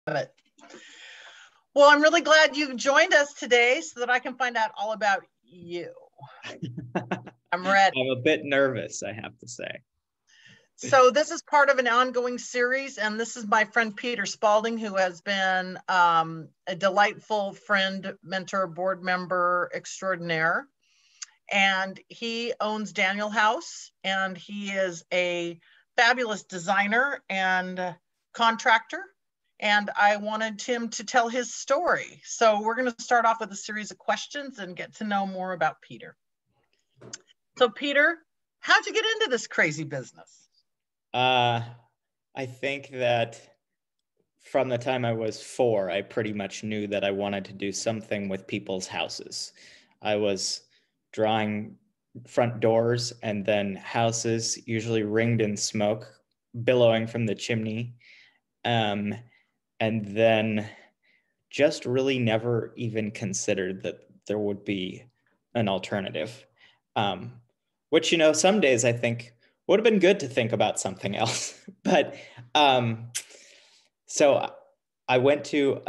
it. Well, I'm really glad you joined us today so that I can find out all about you. I'm ready. I'm a bit nervous, I have to say. So this is part of an ongoing series, and this is my friend Peter Spalding, who has been a delightful friend, mentor, board member extraordinaire. And he owns Daniel House, and he is a fabulous designer and contractor. And I wanted him to tell his story. So we're going to start off with a series of questions and get to know more about Peter. So Peter, how'd you get into this crazy business? I think that from the time I was 4, I pretty much knew that I wanted to do something with people's houses. I was drawing front doors and then houses, usually ringed in smoke, billowing from the chimney. And then just really never even considered that there would be an alternative. Which, some days I think would have been good to think about something else. But so I went to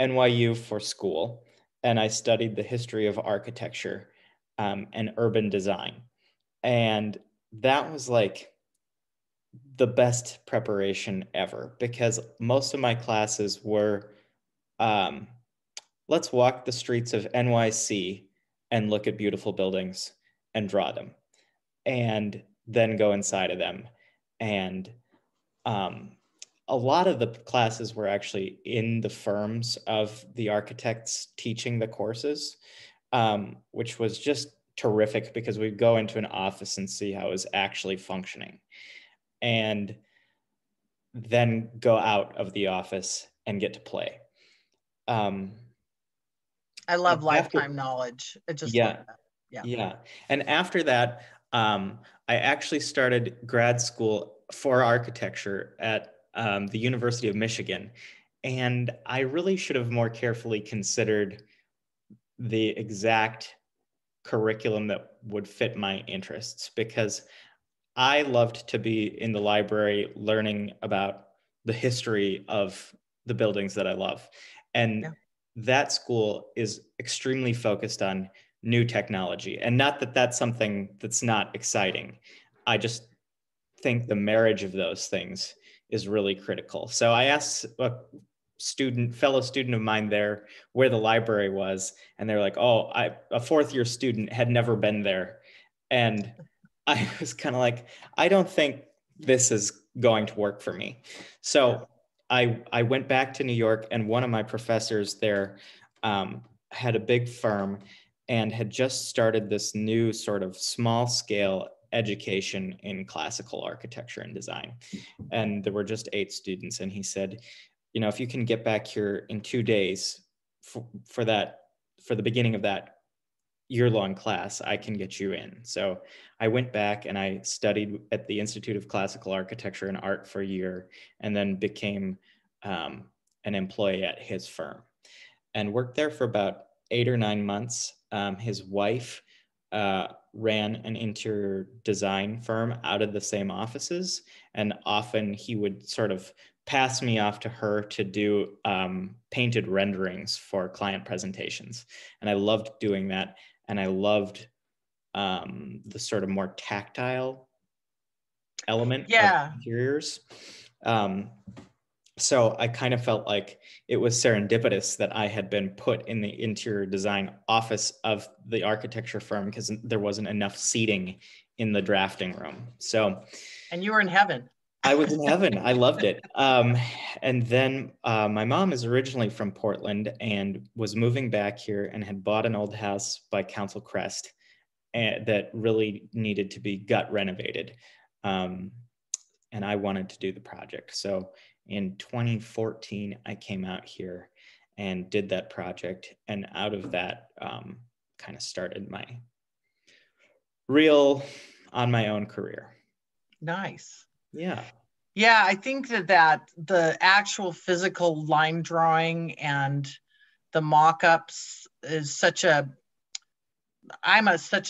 NYU for school, and I studied the history of architecture and urban design. And that was like the best preparation ever, because most of my classes were, let's walk the streets of NYC and look at beautiful buildings and draw them, and then go inside of them. And a lot of the classes were actually in the firms of the architects teaching the courses, which was just terrific because we'd go into an office and see how it was actually functioning, and then go out of the office and get to play. I love lifetime knowledge. I just love that. Yeah. And after that, I actually started grad school for architecture at the University of Michigan. And I really should have more carefully considered the exact curriculum that would fit my interests, because I loved to be in the library learning about the history of the buildings that I love. And that school is extremely focused on new technology. And not that that's something that's not exciting. I just think the marriage of those things is really critical. So I asked a fellow student of mine there where the library was, and they're like, oh, a 4th-year student had never been there. And I was kind of like, I don't think this is going to work for me. So I went back to New York, and one of my professors there had a big firm and had just started this new sort of small scale education in classical architecture and design. And there were just 8 students. And he said, if you can get back here in 2 days for the beginning of that year-long class, I can get you in. So I went back and I studied at the Institute of Classical Architecture and Art for a year, and then became an employee at his firm and worked there for about 8 or 9 months. His wife ran an interior design firm out of the same offices, and often he would sort of pass me off to her to do painted renderings for client presentations. And I loved doing that. And I loved the sort of more tactile element of interiors. So I kind of felt like it was serendipitous that I had been put in the interior design office of the architecture firm, because there wasn't enough seating in the drafting room. And you were in heaven. I was in heaven. I loved it. And then my mom is originally from Portland and was moving back here and had bought an old house by Council Crest that really needed to be gut renovated. And I wanted to do the project. So in 2014, I came out here and did that project. And out of that kind of started my real on my own career. Nice. Yeah. Yeah, I think that the actual physical line drawing and the mock-ups is such a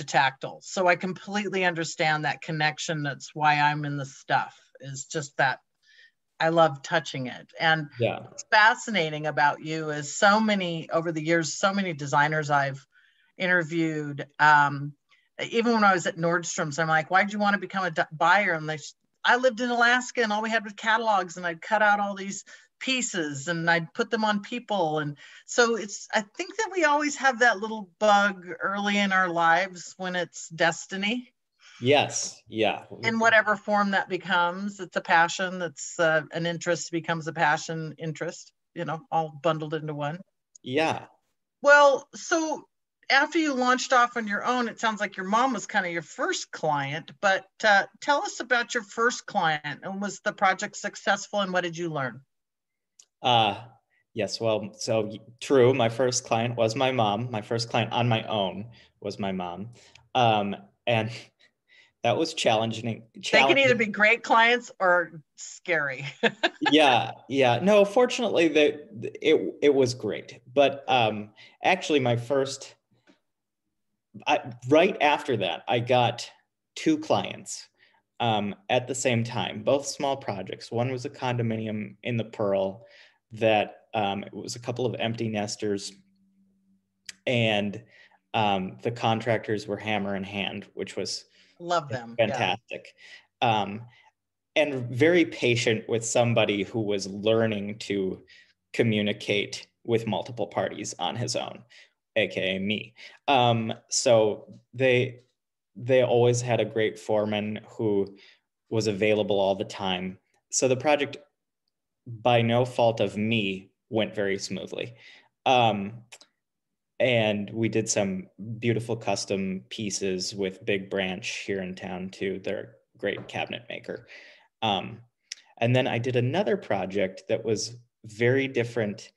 tactile. So I completely understand that connection. That's why I'm in the stuff, is just that I love touching it. And Yeah. what's fascinating about you is so many, over the years, so many designers I've interviewed, even when I was at Nordstrom's, I'm like, why'd you want to become a buyer? And I lived in Alaska and all we had was catalogs, and I'd cut out all these pieces and I'd put them on people. And so I think that we always have that little bug early in our lives when it's destiny. Yes. Yeah. In whatever form that becomes. It's a passion. That's an interest becomes a passion interest, all bundled into one. Yeah. Well, so after you launched off on your own, it sounds like your mom was kind of your first client, but tell us about your first client, and was the project successful, and what did you learn? Yes. Well, so true. My first client was my mom. My first client on my own was my mom. And that was challenging. They can either be great clients or scary. Yeah. No, fortunately, it was great. But actually, right after that, I got two clients at the same time, both small projects. One was a condominium in the Pearl that it was a couple of empty nesters, and the contractors were hammer in hand, which was Love them. fantastic. Yeah. And very patient with somebody who was learning to communicate with multiple parties on his own, aka me. So they always had a great foreman who was available all the time. So the project, by no fault of me, went very smoothly. And we did some beautiful custom pieces with Big Branch here in town too. They're a great cabinet maker. And then I did another project that was very different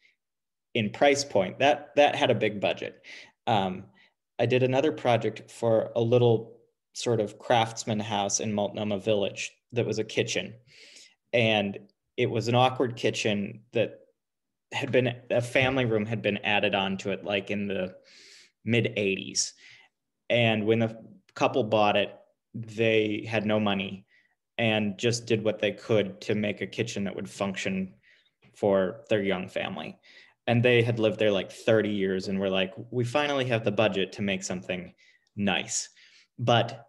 in price point. That had a big budget. I did another project for a little sort of craftsman house in Multnomah Village that was a kitchen. And it was an awkward kitchen that had been, a family room had been added onto it like in the mid 80s. And when the couple bought it, they had no money and just did what they could to make a kitchen that would function for their young family. And they had lived there like 30 years and were like, we finally have the budget to make something nice. But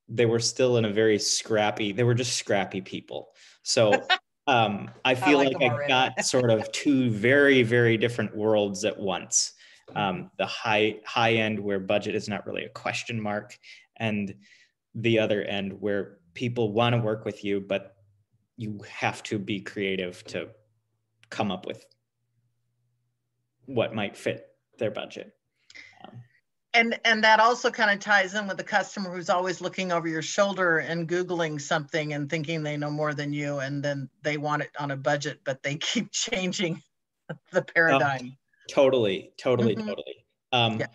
they were still in a very scrappy, they were just scrappy people. So I feel like I got sort of two very, very different worlds at once. The high end where budget is not really a question mark, and the other end where people want to work with you, but you have to be creative to come up with what might fit their budget. And that also kind of ties in with the customer who's always looking over your shoulder and Googling something and thinking they know more than you, and then they want it on a budget, but they keep changing the paradigm. Totally. Yeah.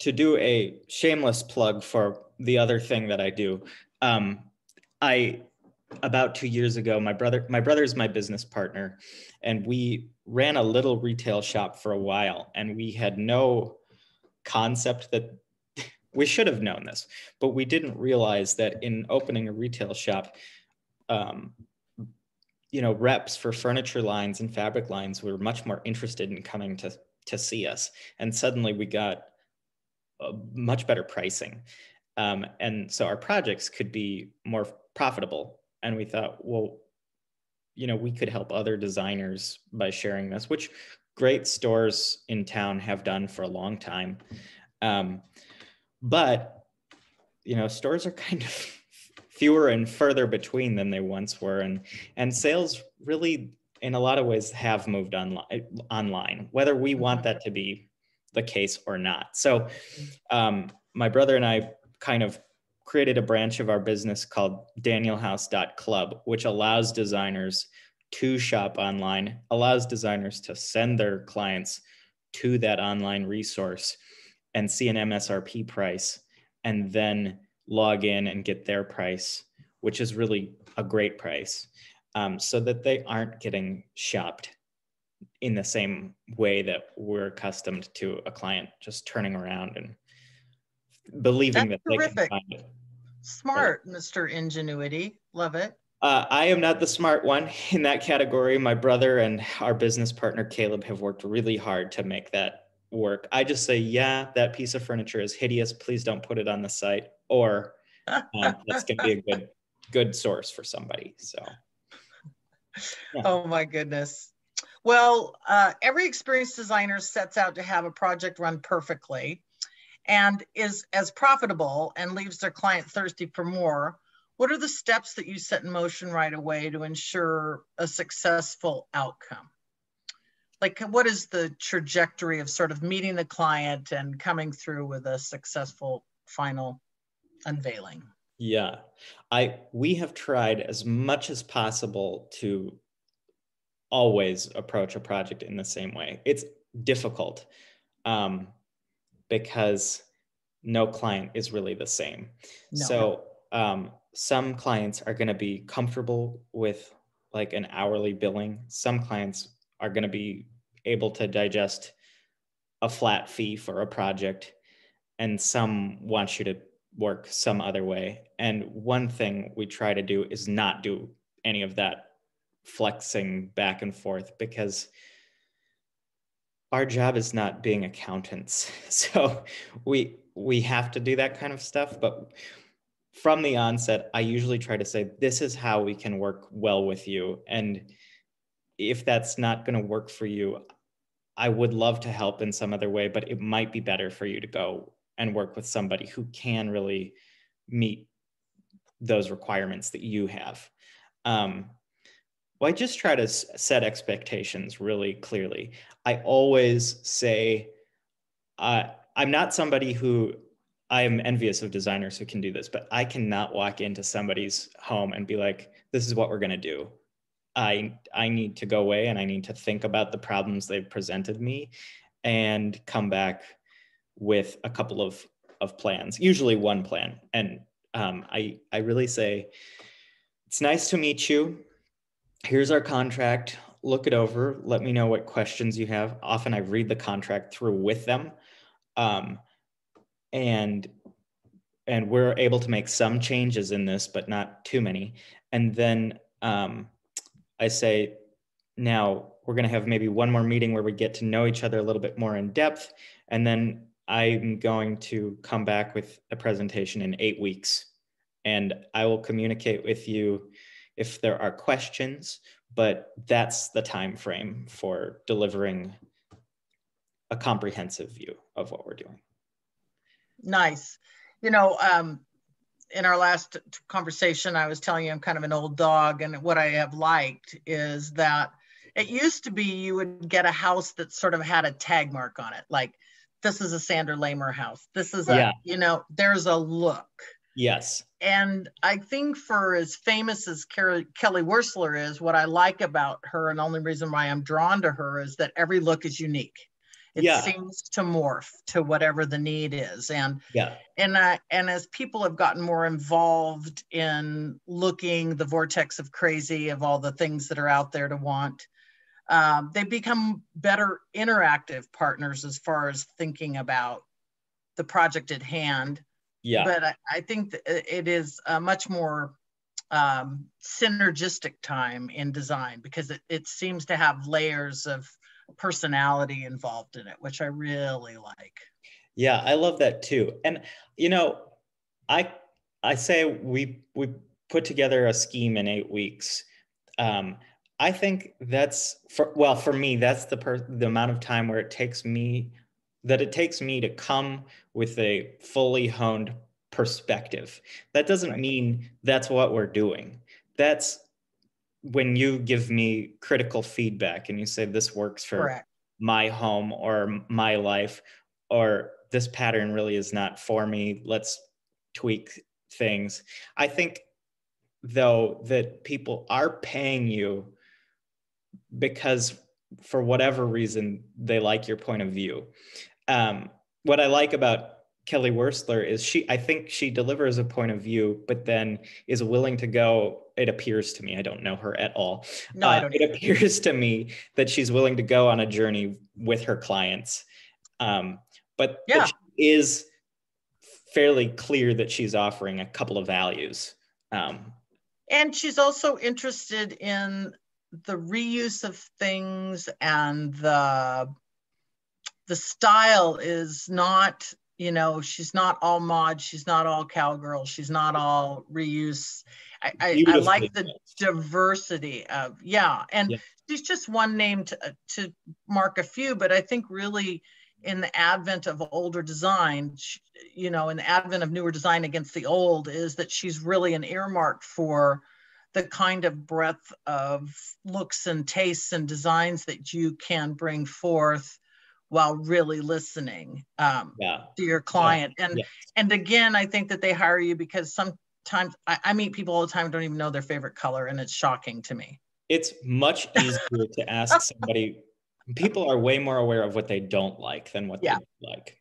To do a shameless plug for the other thing that I do, about 2 years ago, my brother is my business partner, and we ran a little retail shop for a while, and we had no concept that we should have known this, but we didn't realize that in opening a retail shop, reps for furniture lines and fabric lines were much more interested in coming to see us, and suddenly we got much better pricing, and so our projects could be more profitable. And we thought, well, we could help other designers by sharing this, which great stores in town have done for a long time. But, stores are kind of fewer and further between than they once were. And sales really, in a lot of ways, have moved online, whether we want that to be the case or not. So my brother and I kind of created a branch of our business called danielhouse.club, which allows designers to shop online, allows designers to send their clients to that online resource and see an MSRP price, and then log in and get their price, which is really a great price, so that they aren't getting shopped in the same way that we're accustomed to a client just turning around and believing that they can find it. Smart, Mr. Ingenuity. Love it. I am not the smart one in that category. My brother and our business partner, Caleb, have worked really hard to make that work. I just say, yeah, that piece of furniture is hideous. Please don't put it on the site. Or that's going to be a good source for somebody. So, yeah. Oh my goodness. Well, every experienced designer sets out to have a project run perfectly and is as profitable and leaves their client thirsty for more. What are the steps that you set in motion right away to ensure a successful outcome? Like, what is the trajectory of sort of meeting the client and coming through with a successful final unveiling? Yeah. We have tried as much as possible to always approach a project in the same way. It's difficult um, because no client is really the same. No. So some clients are going to be comfortable with like an hourly billing. Some clients are going to be able to digest a flat fee for a project, and some want you to work some other way. And one thing we try to do is not do any of that flexing back and forth, because our job is not being accountants. So we have to do that kind of stuff. But from the onset, I usually try to say, this is how we can work well with you. And if that's not going to work for you, I would love to help in some other way, but it might be better for you to go and work with somebody who can really meet those requirements that you have. Well, I just try to set expectations really clearly. I always say, I'm not somebody who, I am envious of designers who can do this, but I cannot walk into somebody's home and be like, this is what we're going to do. I need to go away and I need to think about the problems they've presented me and come back with a couple of plans, usually one plan. And I really say, it's nice to meet you. Here's our contract. Look it over. Let me know what questions you have. Often I read the contract through with them. Um, and we're able to make some changes in this, but not too many. And then I say, now we're going to have maybe one more meeting where we get to know each other a little bit more in depth. And then I'm going to come back with a presentation in 8 weeks. And I will communicate with you if there are questions, but that's the time frame for delivering a comprehensive view of what we're doing. Nice. In our last conversation, I was telling you I'm kind of an old dog, and what I have liked is that it used to be you would get a house that sort of had a tag mark on it, like this is a Sander Lamer house. This is there's a look. Yes. And I think for as famous as Kelly Wearstler is, what I like about her, and the only reason why I'm drawn to her, is that every look is unique. It seems to morph to whatever the need is. And as people have gotten more involved in looking the vortex of crazy of all the things that are out there to want, they become better interactive partners as far as thinking about the project at hand. Yeah. But I think it is a much more synergistic time in design, because it seems to have layers of personality involved in it, which I really like. Yeah, I love that too. And I say we put together a scheme in 8 weeks. I think that's for me, that's the amount of time where it takes me to come with a fully honed perspective. That doesn't mean that's what we're doing. That's when you give me critical feedback and you say, this works for my home or my life, or this pattern really is not for me, let's tweak things. I think, though, that people are paying you because for whatever reason, they like your point of view. What I like about Kelly Wearstler is I think she delivers a point of view, but then is willing to go, it appears to me, I don't know her at all. No, I don't it appears to me that she's willing to go on a journey with her clients. But she is fairly clear that she's offering a couple of values. And she's also interested in the reuse of things, and the style is not, you know, she's not all mod, she's not all cowgirl, she's not all reuse. I like Beautifully the mixed. diversity of, yeah. And Yeah. she's just one name to mark a few, but I think really in the advent of older design, you know, in the advent of newer design against the old, is that she's really an earmark for the kind of breadth of looks and tastes and designs that you can bring forth while really listening Yeah. to your Yeah. client. Yeah. And again, I think that they hire you because sometimes I meet people all the time who don't even know their favorite color, and it's shocking to me. It's much easier to ask somebody. People are way more aware of what they don't like than what they Yeah. like.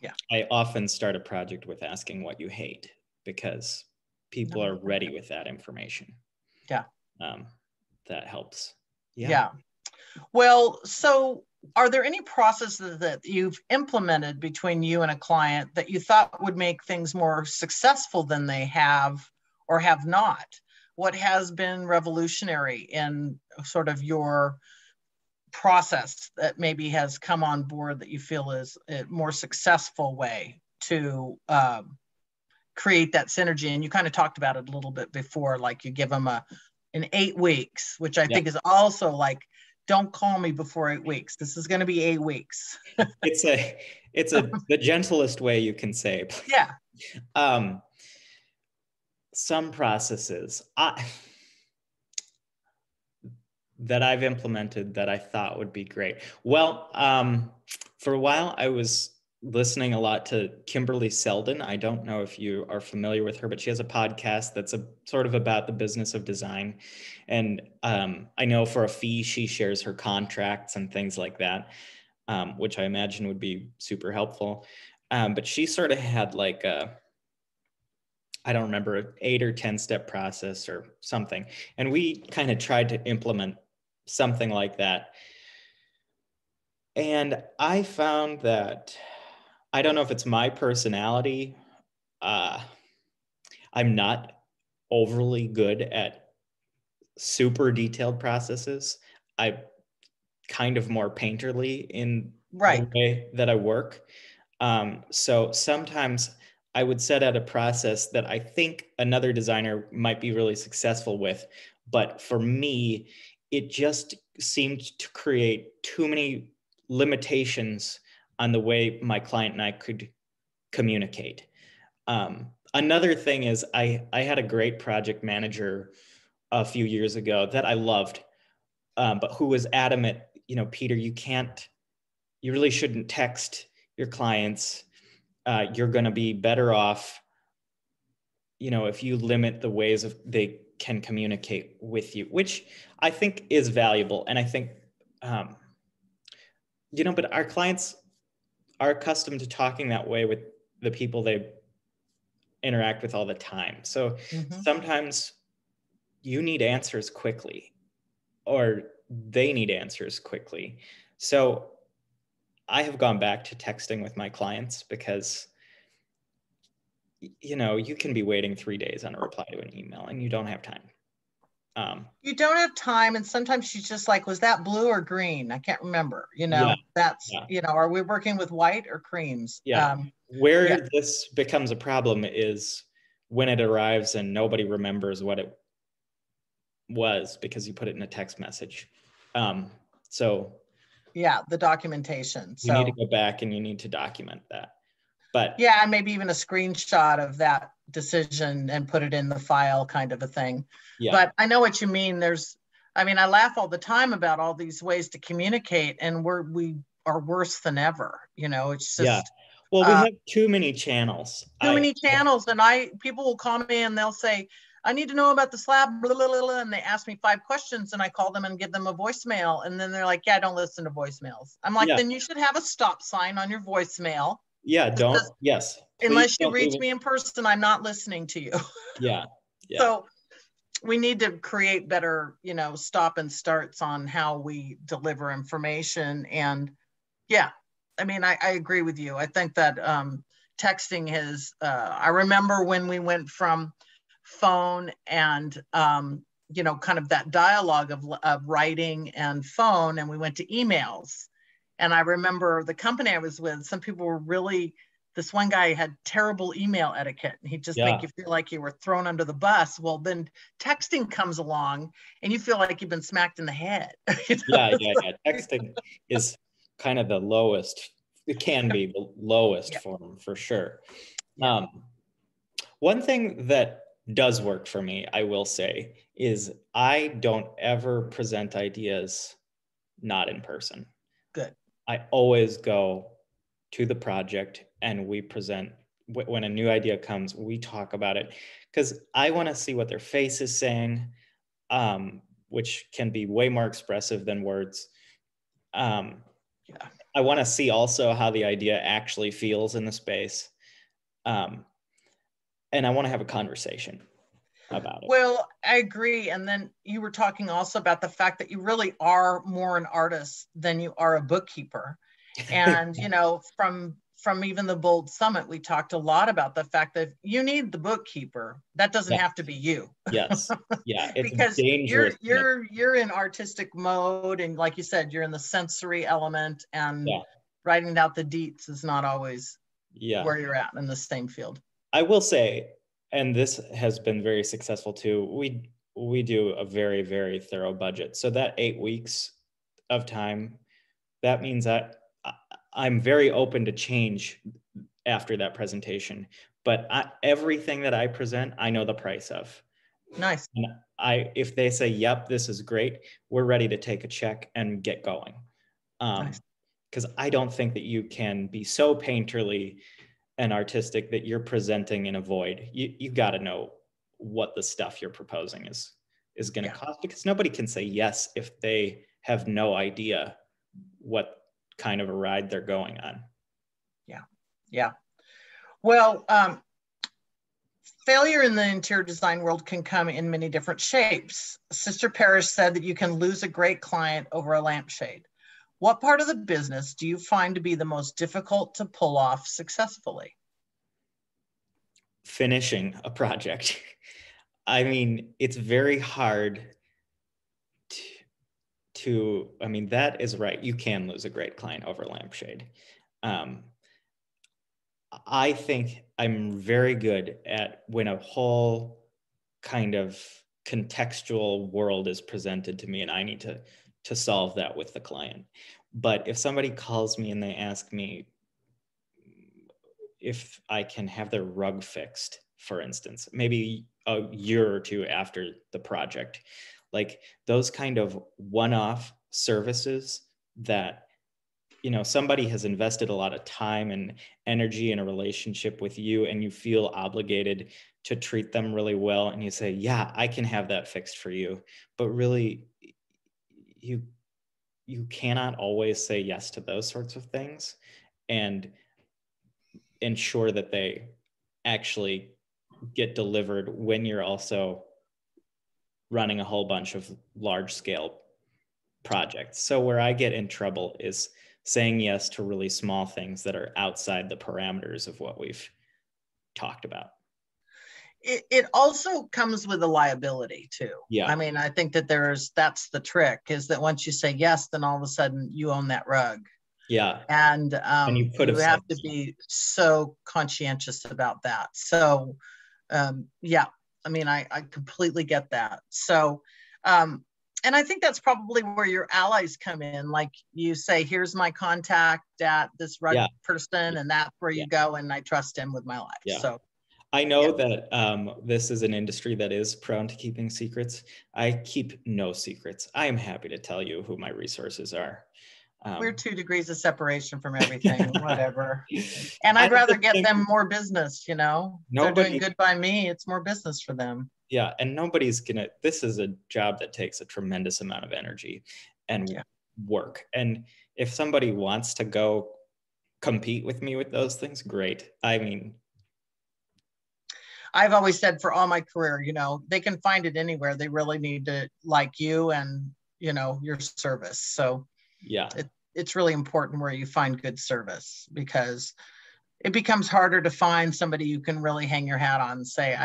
Yeah. I often start a project with asking what you hate, because people are ready with that information. Yeah. That helps. Yeah. Well, so are there any processes that you've implemented between you and a client that you thought would make things more successful than they have or have not? What has been revolutionary in sort of your process that maybe has come on board that you feel is a more successful way to create that synergy? And you kind of talked about it a little bit before, like you give them in 8 weeks, which I think is also like, don't call me before 8 weeks. This is going to be 8 weeks. it's the gentlest way you can say. Yeah. Some processes that I've implemented that I thought would be great. Well, for a while I was listening a lot to Kimberly Seldon. I don't know if you are familiar with her, but she has a podcast that's a sort of about the business of design. And I know for a fee, she shares her contracts and things like that, which I imagine would be super helpful. But she sort of had like I don't remember, an 8 or 10 step process or something. And we kind of tried to implement something like that. And I found that, I don't know if it's my personality, I'm not overly good at super detailed processes. I kind of more painterly in the way that I work. So sometimes I would set out a process that I think another designer might be really successful with. But for me, it just seemed to create too many limitations on the way my client and I could communicate. Another thing is I had a great project manager a few years ago that I loved, but who was adamant, Peter, you really shouldn't text your clients. You're going to be better off, if you limit the ways of they can communicate with you, which I think is valuable. And I think, but our clients are accustomed to talking that way with the people they interact with all the time. So sometimes you need answers quickly, or they need answers quickly. So I have gone back to texting with my clients because, you can be waiting 3 days on a reply to an email and you don't have time. You don't have time. And sometimes she's just like, was that blue or green? I can't remember, are we working with white or creams? Yeah. Where this becomes a problem is when it arrives and nobody remembers what it was because you put it in a text message. So the documentation. You need to go back and you need to document that. But maybe even a screenshot of that decision and put it in the file, kind of a thing. Yeah. But I know what you mean. I laugh all the time about all these ways to communicate, and we are worse than ever. It's just Well, we have too many channels. And people will call me and they'll say, I need to know about the slab, blah, blah, blah, and they ask me 5 questions, and I call them and give them a voicemail, and then they're like, yeah, don't listen to voicemails. I'm like, then you should have a stop sign on your voicemail. Yeah, unless you reach me in person, I'm not listening to you. Yeah. So we need to create better, stop and starts on how we deliver information. And I agree with you. I think that texting I remember when we went from phone and, you know, kind of that dialogue of writing and phone. And we went to emails. And I remember the company I was with, some people were really, this one guy had terrible email etiquette, and he'd just make you feel like you were thrown under the bus. Well, then texting comes along and you feel like you've been smacked in the head. You know? Yeah. Texting is kind of the lowest. It can be the lowest form for sure. One thing that does work for me, I will say, is I don't ever present ideas not in person. Good. I always go to the project and we present. When a new idea comes, we talk about it, because I want to see what their face is saying, which can be way more expressive than words. I want to see also how the idea actually feels in the space. And I want to have a conversation about it. Well, I agree. And then you were talking also about the fact that you really are more an artist than you are a bookkeeper. And, you know, from even the Bold Summit, we talked a lot about the fact that you need the bookkeeper. That doesn't have to be you. Yes. Yeah. It's because dangerous. you're in artistic mode. And like you said, you're in the sensory element, and writing out the deets is not always where you're at in the same field. I will say, and this has been very successful too, we do a very, very thorough budget. So that 8 weeks of time, that means that I'm very open to change after that presentation. But everything that I present, I know the price of. Nice. And if they say, yep, this is great, we're ready to take a check and get going. Nice. Because I don't think that you can be so painterly and artistic that you're presenting in a void. You got to know what the stuff you're proposing is going to cost, because nobody can say yes if they have no idea what kind of a ride they're going on. Yeah. Well, failure in the interior design world can come in many different shapes. Sister Parrish said that you can lose a great client over a lampshade. What part of the business do you find to be the most difficult to pull off successfully? Finishing a project. I mean, it's very hard to, I mean, that is right. You can lose a great client over a lampshade. I think I'm very good at when a whole kind of contextual world is presented to me and I need to solve that with the client. But if somebody calls me and they ask me if I can have their rug fixed, for instance, maybe a year or two after the project, like those kind of one-off services that, you know, somebody has invested a lot of time and energy in a relationship with you, and you feel obligated to treat them really well. And you say, yeah, I can have that fixed for you. But really, you cannot always say yes to those sorts of things and ensure that they actually get delivered when you're also running a whole bunch of large scale projects. So where I get in trouble is saying yes to really small things that are outside the parameters of what we've talked about. It also comes with a liability too. Yeah. I mean, I think that that's the trick, is that once you say yes, then all of a sudden you own that rug. Yeah. And you have to be so conscientious about that. So yeah, I mean, I completely get that. So, and I think that's probably where your allies come in. Like you say, here's my contact at this rug person, and that's where you go, and I trust him with my life. Yeah. So I know that this is an industry that is prone to keeping secrets. I keep no secrets. I am happy to tell you who my resources are. We're 2 degrees of separation from everything, whatever. And I'd rather get them more business, you know. They're doing good by me. It's more business for them. Yeah. And nobody's this is a job that takes a tremendous amount of energy and work. And if somebody wants to go compete with me with those things, great. I mean, I've always said for all my career, you know, they can find it anywhere. They really need to like you and, you know, your service. So yeah, it's really important where you find good service, because it becomes harder to find somebody you can really hang your hat on and say,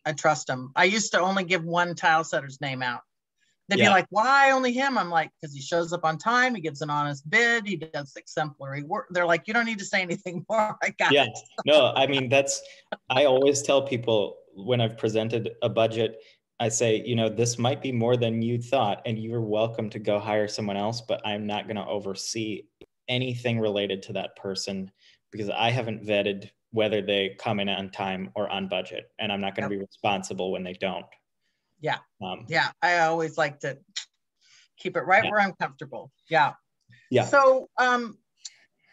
I trust them. I used to only give one tile setter's name out. They'd be Yeah. like, why only him? I'm like, because he shows up on time. He gives an honest bid. He does exemplary work. They're like, you don't need to say anything more. I got Yeah. it. No, I mean, I always tell people when I've presented a budget, I say, this might be more than you thought, and you're welcome to go hire someone else, but I'm not going to oversee anything related to that person because I haven't vetted whether they come in on time or on budget, and I'm not going to be responsible when they don't. Yeah. Yeah. I always like to keep it right where I'm comfortable. Yeah. Yeah. So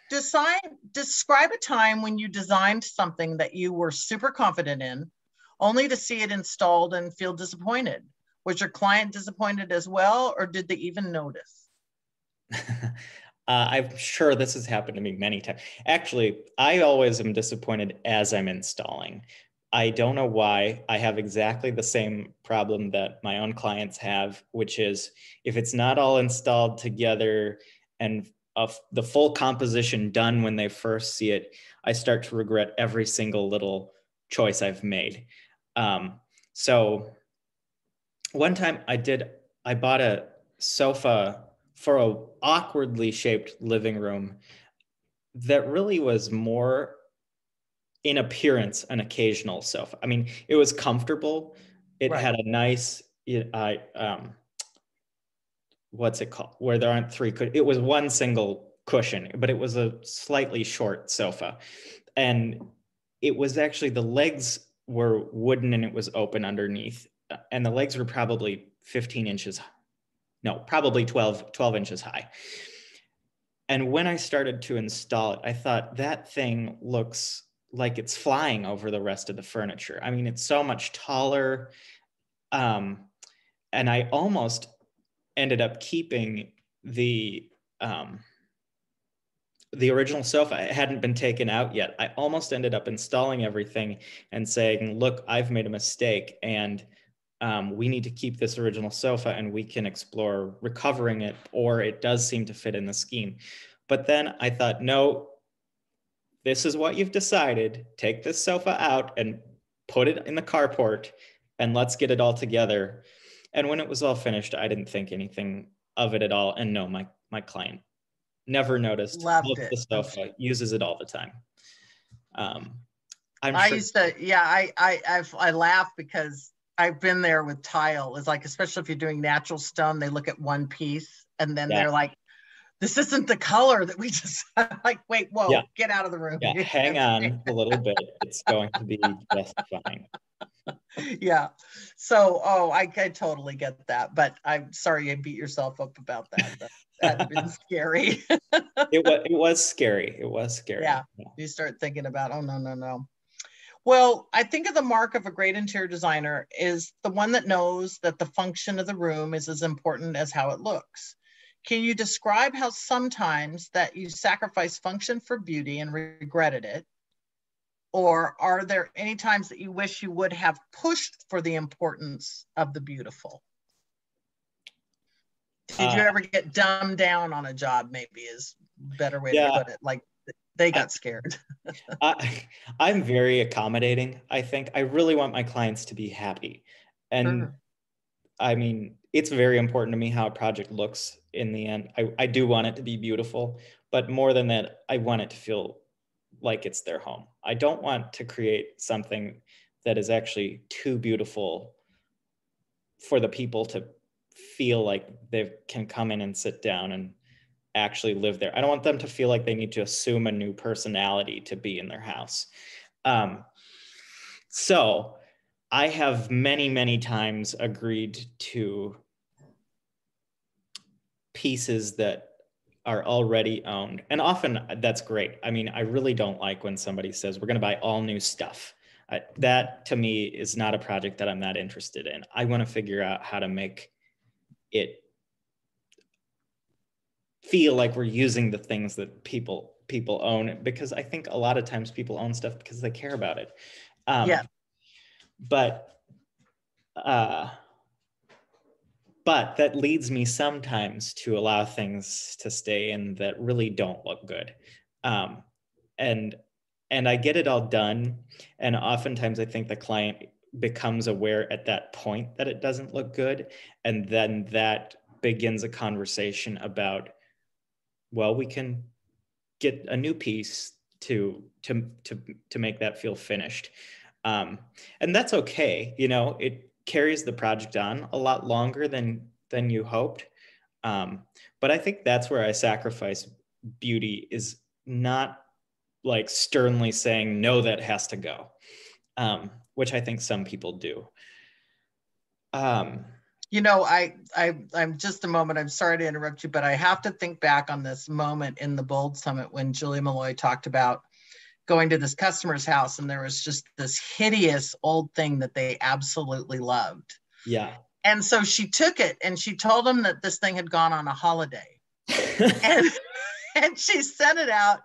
describe a time when you designed something that you were super confident in, only to see it installed and feel disappointed. Was your client disappointed as well, or did they even notice? I'm sure this has happened to me many times. Actually, I always am disappointed as I'm installing. I don't know why. I have exactly the same problem that my own clients have, which is if it's not all installed together and the full composition done when they first see it, I start to regret every single little choice I've made. So one time I bought a sofa for a awkwardly shaped living room that really was more in appearance an occasional sofa. I mean, it was comfortable. It had a nice, what's it called? Where there aren't three. It was one single cushion, but it was a slightly short sofa. And it was actually, the legs were wooden and it was open underneath. And the legs were probably 15 inches, no, probably 12 inches high. And when I started to install it, I thought that thing looks like it's flying over the rest of the furniture. I mean, it's so much taller. And I almost ended up keeping the original sofa. It hadn't been taken out yet. I almost ended up installing everything and saying, look, I've made a mistake and we need to keep this original sofa and we can explore recovering it, or it does seem to fit in the scheme. But then I thought, no, this is what you've decided. Take this sofa out and put it in the carport and let's get it all together. And when it was all finished, I didn't think anything of it at all. And no, my client never noticed. Loved Loves it. the sofa, uses it all the time. Used to, yeah, I laugh because I've been there with tile. It's like, especially if you're doing natural stone, they look at one piece and then they're like, this isn't the color that we just like, wait, whoa, get out of the room. Yeah, hang on a little bit. It's going to be just fine. Yeah. So, I totally get that, but I'm sorry you beat yourself up about that. That'd been scary. It was scary. It was scary. Yeah. You start thinking about, oh, no. Well, I think of the mark of a great interior designer is the one that knows that the function of the room is as important as how it looks. Can you describe how sometimes that you sacrifice function for beauty and regretted it? Or are there any times that you wish you would have pushed for the importance of the beautiful? Did you ever get dumbed down on a job, maybe is a better way to put it? Like they got scared. I'm very accommodating. I think I really want my clients to be happy. And I mean, it's very important to me how a project looks in the end. I do want it to be beautiful, but more than that, I want it to feel like it's their home. I don't want to create something that is actually too beautiful for the people to feel like they can come in and sit down and actually live there. I don't want them to feel like they need to assume a new personality to be in their house. So I have many, many times agreed to pieces that are already owned. And often that's great. I mean, I really don't like when somebody says, we're going to buy all new stuff. That to me is not a project that I'm not interested in. I want to figure out how to make it feel like we're using the things that people own, because I think a lot of times people own stuff because they care about it. But that leads me sometimes to allow things to stay in that really don't look good. And I get it all done. And oftentimes I think the client becomes aware at that point that it doesn't look good. And then that begins a conversation about, well, we can get a new piece to make that feel finished. And that's okay. It carries the project on a lot longer than you hoped. But I think that's where I sacrifice beauty, is not like sternly saying, no, that has to go, which I think some people do. I'm just a moment. I'm sorry to interrupt you, but I have to think back on this moment in the Bold Summit when Julie Malloy talked about going to this customer's house and there was just this hideous old thing that they absolutely loved. Yeah. And so she took it and she told them that this thing had gone on a holiday. and she sent it out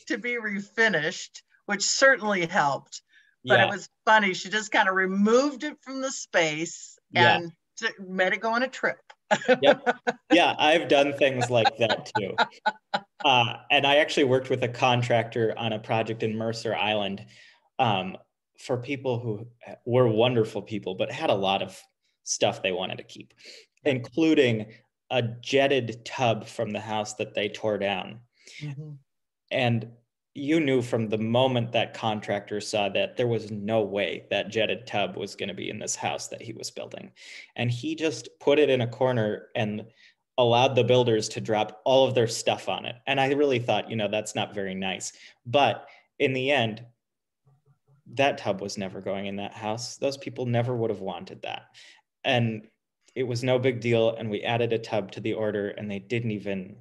to be refinished, which certainly helped. But It was funny. She just kind of removed it from the space and made it go on a trip. Yep. Yeah, I've done things like that too. And I actually worked with a contractor on a project in Mercer Island for people who were wonderful people, but had a lot of stuff they wanted to keep, including a jetted tub from the house that they tore down. Mm-hmm. And you knew from the moment that contractor saw that there was no way that jetted tub was going to be in this house that he was building. And he just put it in a corner and allowed the builders to drop all of their stuff on it. And I really thought, that's not very nice. But in the end, that tub was never going in that house. Those people never would have wanted that. And it was no big deal. And we added a tub to the order and they didn't even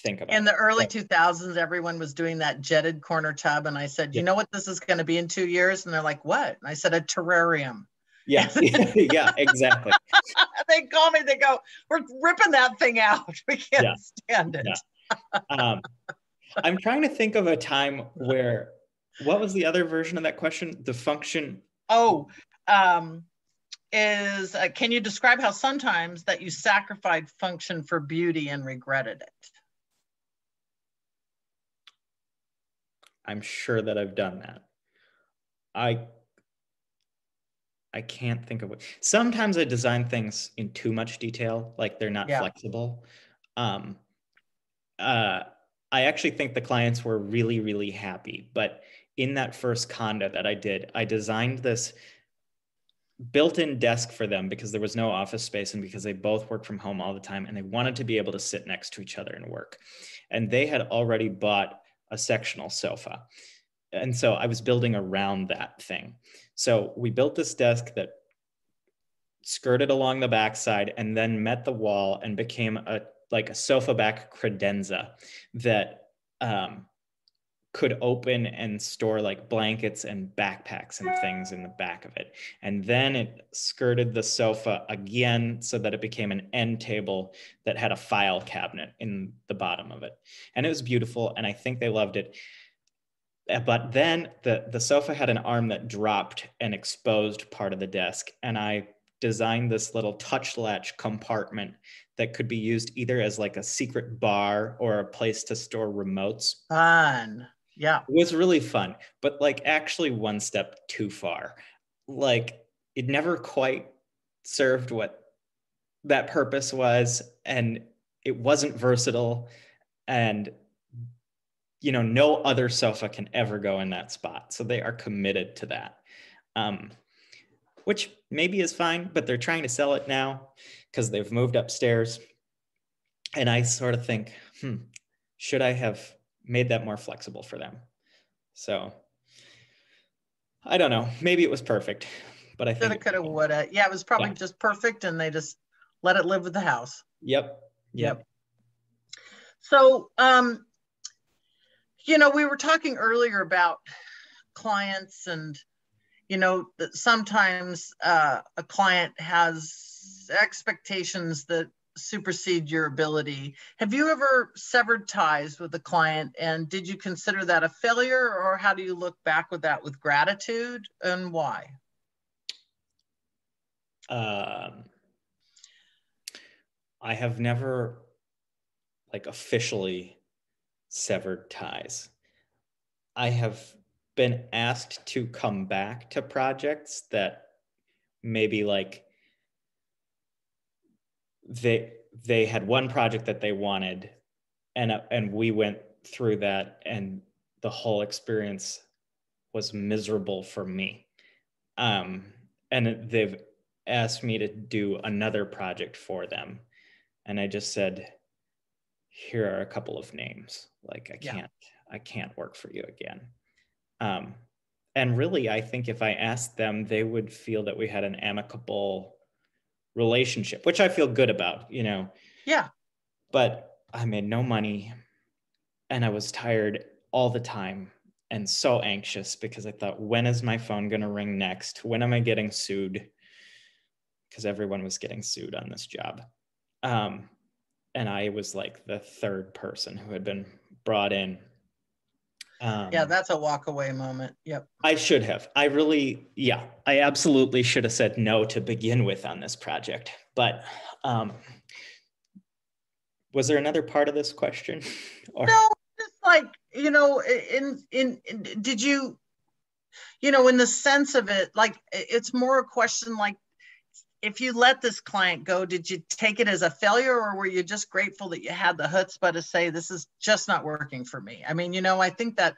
think about it. In the early 2000s, everyone was doing that jetted corner tub. And I said, you know what this is going to be in 2 years? And they're like, what? And I said, a terrarium. Yeah, yeah, exactly. They call me, they go, we're ripping that thing out. We can't stand it. Yeah. I'm trying to think of a time where, what was the other version of that question? The function. Can you describe how sometimes that you sacrificed function for beauty and regretted it? I'm sure that I've done that. I can't think of it. Sometimes I design things in too much detail, like they're not flexible. I actually think the clients were really, really happy. But in that first condo that I did, I designed this built-in desk for them because there was no office space and because they both work from home all the time and they wanted to be able to sit next to each other and work. And they had already bought a sectional sofa. And so I was building around that thing. So we built this desk that skirted along the backside and then met the wall and became a sofa back credenza that could open and store like blankets and backpacks and things in the back of it. And then it skirted the sofa again so that it became an end table that had a file cabinet in the bottom of it. And it was beautiful. And I think they loved it. But then the sofa had an arm that dropped and exposed part of the desk. And I designed this little touch latch compartment that could be used either as like a secret bar or a place to store remotes. Fun. Yeah. It was really fun, but like actually one step too far. Like it never quite served what that purpose was, and it wasn't versatile, and no other sofa can ever go in that spot. So they are committed to that, which maybe is fine, but they're trying to sell it now because they've moved upstairs. And I sort of think, should I have made that more flexible for them? So I don't know. Maybe it was perfect, but I think coulda, woulda. Yeah, it was probably just perfect, and they just let it live with the house. Yep. So, we were talking earlier about clients, and that sometimes a client has expectations that supersede your ability. Have you ever severed ties with a client, and did you consider that a failure, or how do you look back with that with gratitude, and why? I have never officially severed ties. I have been asked to come back to projects that maybe like they had one project that they wanted, and we went through that, and the whole experience was miserable for me. And they've asked me to do another project for them, and I just said, here are a couple of names. Like, I can't work for you again. And really, I think if I asked them, they would feel that we had an amicable relationship, which I feel good about, you know. Yeah. But I made no money, and I was tired all the time and so anxious because I thought, when is my phone going to ring next? When am I getting sued? Because everyone was getting sued on this job. And I was like the third person who had been brought in. Yeah, that's a walk away moment. Yep. I should have. I absolutely should have said no to begin with on this project. But was there another part of this question? Or... No, just like, you know, did you, you know, in the sense of it, like, it's more a question like, if you let this client go, did you take it as a failure, or were you just grateful that you had the chutzpah to say, this is just not working for me? I mean, you know, I think that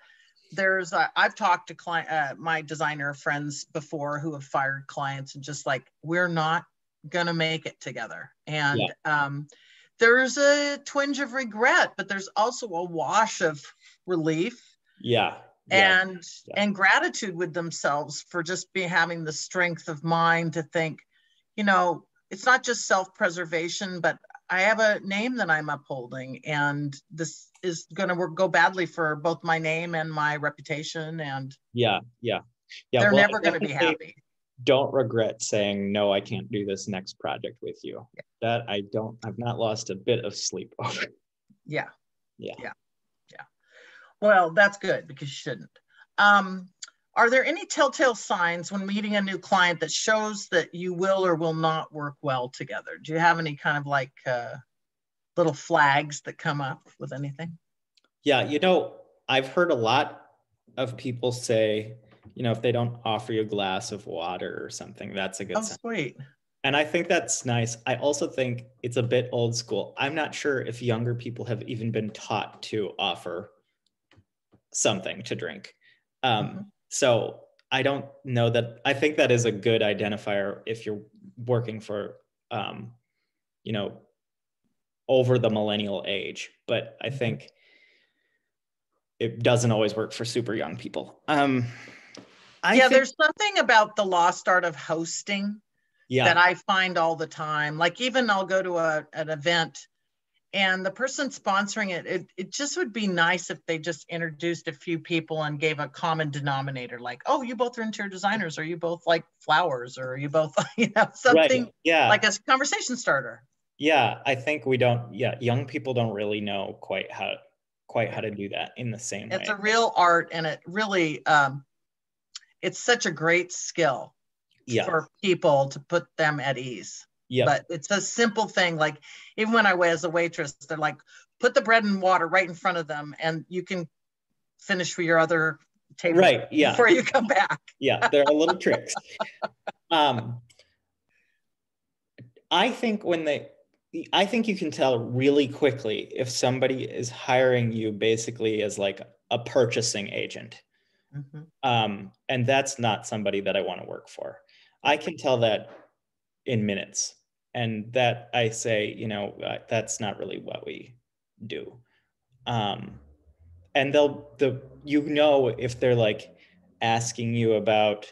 I've talked to my designer friends before who have fired clients and just like, we're not going to make it together. And there's a twinge of regret, but there's also a wash of relief. And gratitude with themselves for just having the strength of mind to think, you know, it's not just self-preservation, but I have a name that I'm upholding, and this is going to go badly for both my name and my reputation. And they're never going to be happy. Don't regret saying, no, I can't do this next project with you. That I've not lost a bit of sleep over. Yeah. Well, that's good, because you shouldn't. Are there any telltale signs when meeting a new client that shows that you will or will not work well together? Do you have any kind of like little flags that come up with anything? Yeah, you know, I've heard a lot of people say, you know, if they don't offer you a glass of water or something, that's a good sign. Sweet. And I think that's nice. I also think it's a bit old school. I'm not sure if younger people have even been taught to offer something to drink. So I don't know that. I think that is a good identifier if you're working for, you know, over the millennial age. But I think it doesn't always work for super young people. There's something about the lost art of hosting that I find all the time. Like, even I'll go to an event, and the person sponsoring it just would be nice if they just introduced a few people and gave a common denominator, like, oh, you both are interior designers, or you both like flowers, or you both, you know, something like a conversation starter. Yeah, I think young people don't really know quite how to do that in the same way. It's a real art, and it really, it's such a great skill for people to put them at ease. But it's a simple thing. Like, even when I was as a waitress, they're like, put the bread and water right in front of them, and you can finish for your other table before you come back. There are little tricks. I think you can tell really quickly if somebody is hiring you basically as like a purchasing agent. And that's not somebody that I want to work for. I can tell that in minutes. And that I say, you know, that's not really what we do. And you know, if they're like asking you about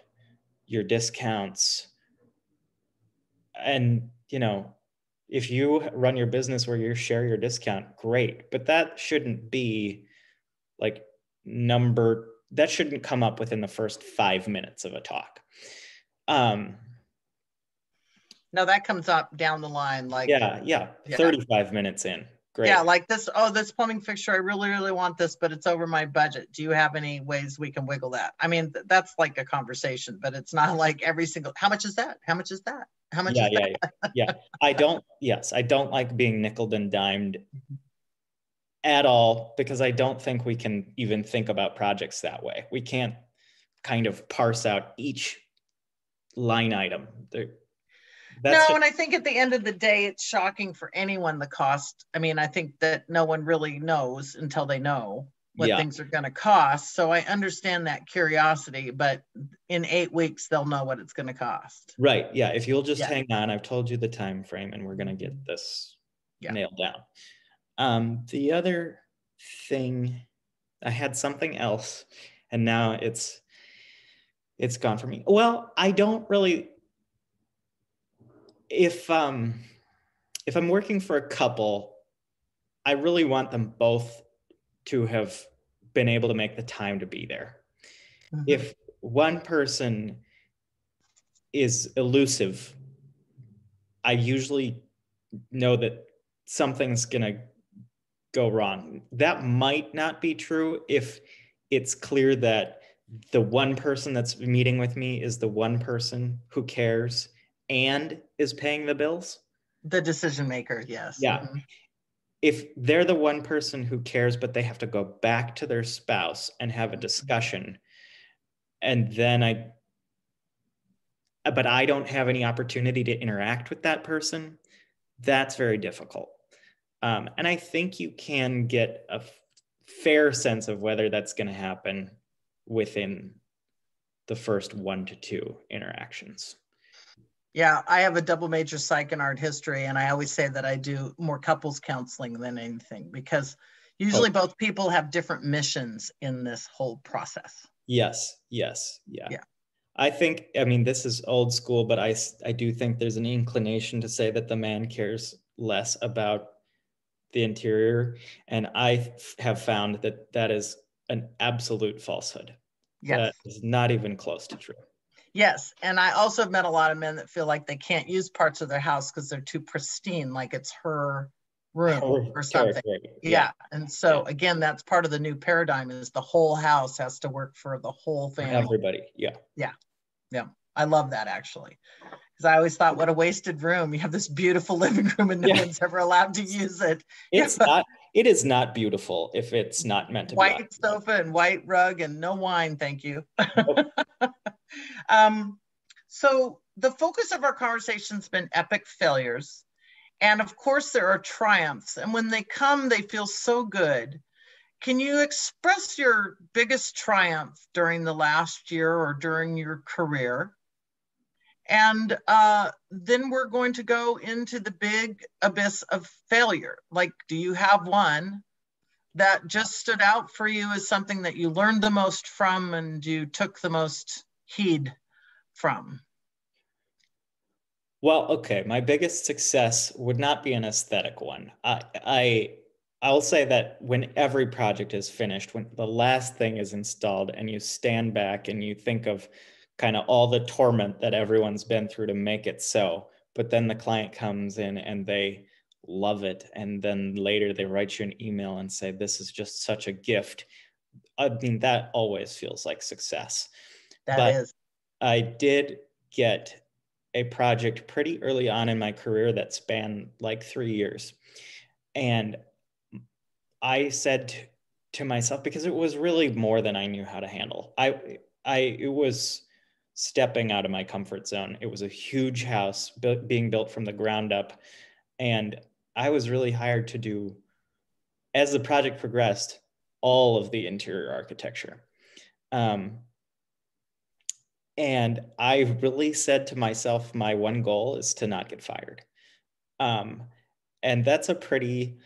your discounts, and, you know, if you run your business where you share your discount, great. But that shouldn't be like that shouldn't come up within the first 5 minutes of a talk. No, that comes up down the line. Like, 35 minutes in. Great. Yeah, like this plumbing fixture, I really, really want this, but it's over my budget. Do you have any ways we can wiggle that? I mean, that's like a conversation, but it's not like every single, how much is that? How much is that? How much is that? I don't like being nickeled and dimed at all, because I don't think we can even think about projects that way. We can't kind of parse out each line item. No, and I think at the end of the day, it's shocking for anyone, the cost. I mean, I think that no one really knows until they know what things are going to cost. So I understand that curiosity, but in 8 weeks, they'll know what it's going to cost. Right. Yeah. If you'll just hang on, I've told you the time frame and we're going to get this nailed down. The other thing, I had something else and now it's gone from me. Well, I don't really, if I'm working for a couple, I really want them both to have been able to make the time to be there. Mm-hmm. If one person is elusive, I usually know that something's going to go wrong. That might not be true if it's clear that the one person that's meeting with me is the one person who cares and is paying the bills. The decision maker, yes. Yeah. Mm-hmm. If they're the one person who cares, but they have to go back to their spouse and have a discussion, and then but I don't have any opportunity to interact with that person, that's very difficult. And I think you can get a fair sense of whether that's going to happen within the first 1 to 2 interactions. Yeah, I have a double major psych and art history, and I always say that I do more couples counseling than anything because usually both people have different missions in this whole process. Yes. Yeah. I think, I mean, this is old school, but I do think there's an inclination to say that the man cares less about the interior. And I have found that that is an absolute falsehood. Yes. That is not even close to true. Yes. And I also have met a lot of men that feel like they can't use parts of their house because they're too pristine, like it's her room or something. Yeah. And so again, that's part of the new paradigm is the whole house has to work for the whole family. Everybody. Yeah. I love that actually. Because I always thought, what a wasted room. You have this beautiful living room and no one's ever allowed to use it. It is not beautiful if it's not meant to be. White sofa and white rug and no wine, thank you. Nope. So the focus of our conversation has been epic failures. And of course, there are triumphs. And when they come, they feel so good. Can you express your biggest triumph during the last year or during your career? And then we're going to go into the big abyss of failure. Like, do you have one that just stood out for you as something that you learned the most from and you took the most heed from? Well, okay. My biggest success would not be an aesthetic one. I'll say that when every project is finished, when the last thing is installed and you stand back and you think of kind of all the torment that everyone's been through to make it so, but then the client comes in and they love it. And then later they write you an email and say, this is just such a gift. I mean, that always feels like success. But I did get a project pretty early on in my career that spanned like 3 years. And I said to myself, because it was really more than I knew how to handle. It was stepping out of my comfort zone. It was a huge house being built from the ground up. And I was really hired to do, as the project progressed, all of the interior architecture. And I really said to myself, my one goal is to not get fired. And that's a pretty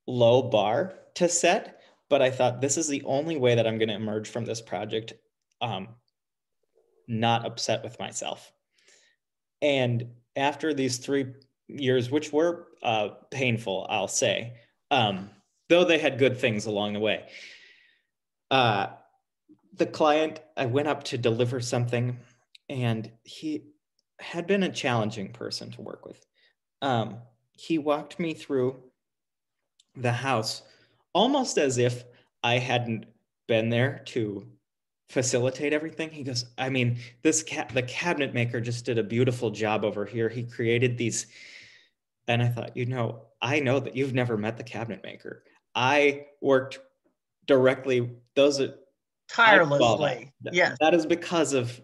low bar to set, but I thought this is the only way that I'm going to emerge from this project not upset with myself. And after these 3 years, which were painful, I'll say, though they had good things along the way, the client, I went up to deliver something, and he had been a challenging person to work with. He walked me through the house almost as if I hadn't been there to facilitate everything. He goes, I mean, the cabinet maker just did a beautiful job over here. He created these. And I thought, I know that you've never met the cabinet maker. I worked directly, tirelessly. Yes. That is because of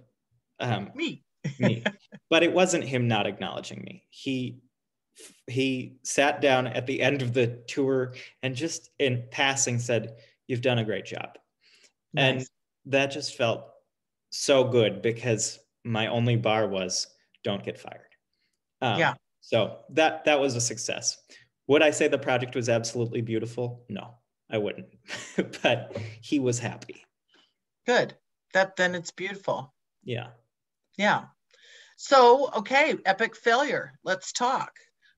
Me. me. But it wasn't him not acknowledging me. He sat down at the end of the tour and just in passing said, "You've done a great job." Nice. And that just felt so good because my only bar was don't get fired. Yeah. So that was a success. Would I say the project was absolutely beautiful? No, I wouldn't. But he was happy. Good. Then it's beautiful. Yeah. Yeah. So, okay, epic failure. Let's talk.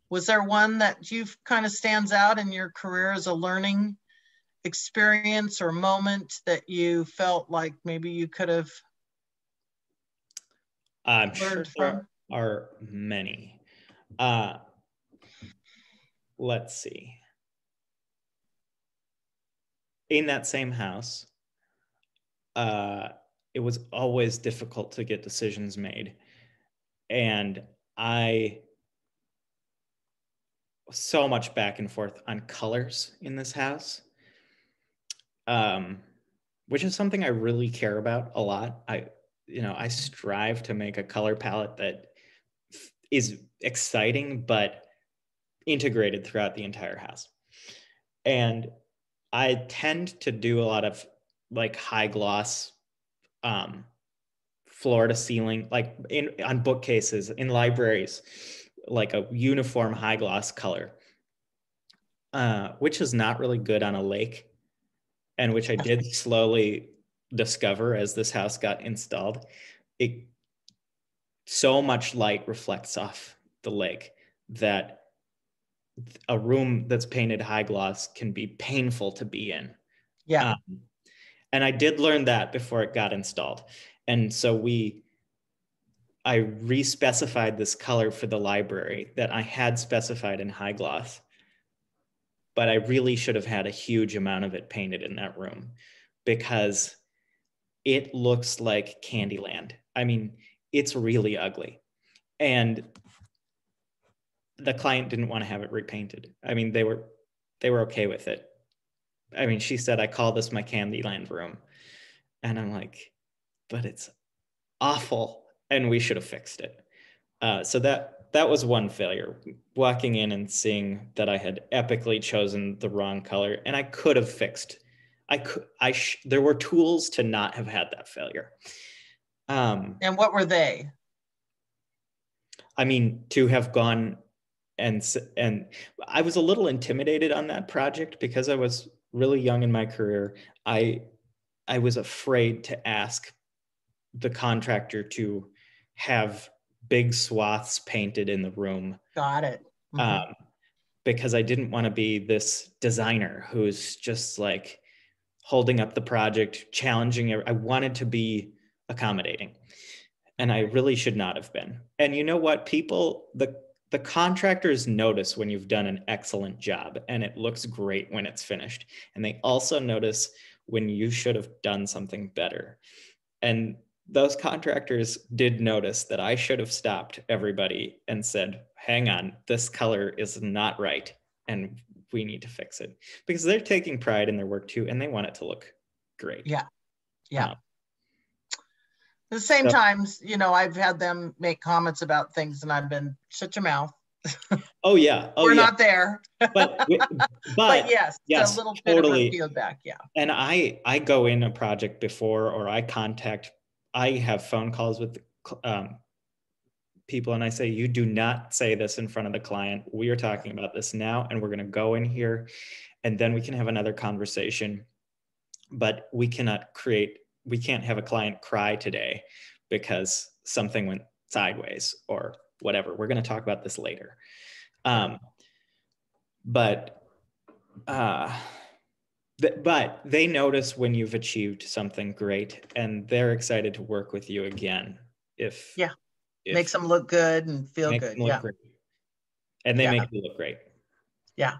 Was there one that you've kind of stands out in your career as a learning experience or moment that you felt like maybe you could have I'm learned sure from? there are many. Let's see. In that same house, it was always difficult to get decisions made. And I so much back and forth on colors in this house, which is something I really care about a lot. I strive to make a color palette that is exciting but integrated throughout the entire house. And I tend to do a lot of like high gloss, floor to ceiling, like on bookcases in libraries, like a uniform high gloss color, which is not really good on a lake, and which I did slowly discover as this house got installed. It so much light reflects off the lake that a room that's painted high gloss can be painful to be in. Yeah. And I did learn that before it got installed. And so I re-specified this color for the library that I had specified in high gloss, but I really should have had a huge amount of it painted in that room because it looks like Candyland. I mean, it's really ugly. And the client didn't want to have it repainted. I mean, they were okay with it. I mean, she said, "I call this my Candyland room." And I'm like, but it's awful and we should have fixed it. So that was one failure, walking in and seeing that I had epically chosen the wrong color, and I could have fixed. There were tools to not have had that failure. And what were they? I mean, to have gone and I was a little intimidated on that project because I was really young in my career. I was afraid to ask the contractor to have big swaths painted in the room. Got it. Mm-hmm. Because I didn't want to be this designer who's just like holding up the project, challenging it. I wanted to be accommodating, and I really should not have been. And you know what? The contractors notice when you've done an excellent job and it looks great when it's finished. And they also notice when you should have done something better. And those contractors did notice that I should have stopped everybody and said, "Hang on, this color is not right and we need to fix it," because they're taking pride in their work too and they want it to look great. Yeah. At the same times, I've had them make comments about things and I've been, shut your mouth. Oh yeah. We're not there. but yes, a little totally. bit of feedback. Yeah. And I go in a project before, or I have phone calls with people and I say, "You do not say this in front of the client. We are talking about this now and we're going to go in here and then we can have another conversation. But we can't have a client cry today because something went sideways or whatever. We're going to talk about this later." But they notice when you've achieved something great and they're excited to work with you again. If makes them look good and feel good. Great. And they make you look great. Yeah.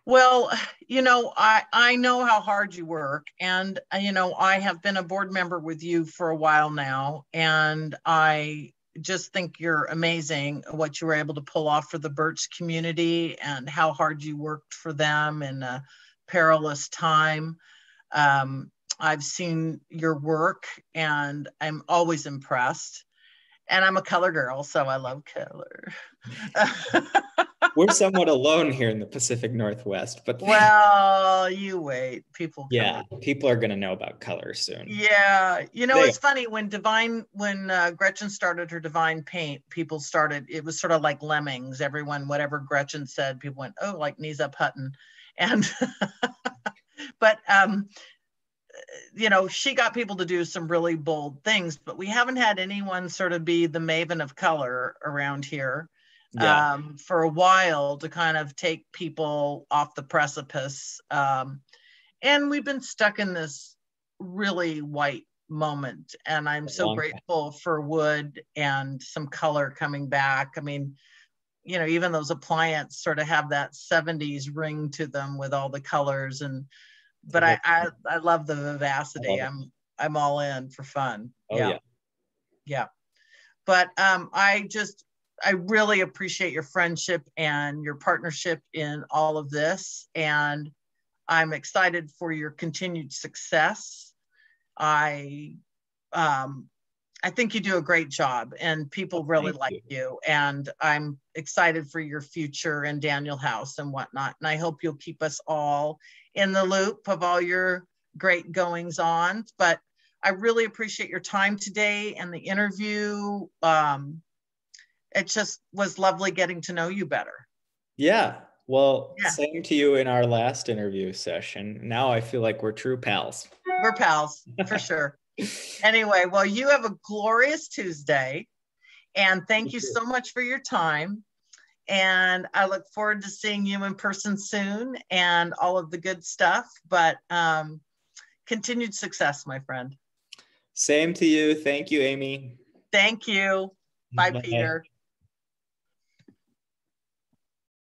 Well, I know how hard you work, and I have been a board member with you for a while now, and I just think you're amazing what you were able to pull off for the Birch community and how hard you worked for them in a perilous time. I've seen your work and I'm always impressed. And I'm a color girl, so I love color. We're somewhat alone here in the Pacific Northwest, but well, you wait. People yeah, come. people are going to know about color soon. Yeah, They it's funny when Gretchen started her Divine Paint, people started. It was sort of like lemmings. Everyone, whatever Gretchen said, people went, "Oh, like knees up Hutton," and but she got people to do some really bold things, but we haven't had anyone sort of be the maven of color around here for a while to kind of take people off the precipice. And we've been stuck in this really white moment. And I'm so grateful for wood and some color coming back. I mean, even those appliances sort of have that 70s ring to them with all the colors but I love the vivacity. I'm all in for fun. Yeah. But I really appreciate your friendship and your partnership in all of this, and I'm excited for your continued success. I think you do a great job, and people really like you. And I'm excited for your future in Daniel House and whatnot. And I hope you'll keep us all in the loop of all your great goings on. But I really appreciate your time today and the interview. It just was lovely getting to know you better. Yeah. Well, same to you in our last interview session. Now I feel like we're true pals. We're pals, for sure. Anyway, well, you have a glorious Tuesday, and thank you so much for your time. And I look forward to seeing you in person soon and all of the good stuff, but continued success, my friend. Same to you. Thank you, Amy. Thank you. Bye, Peter.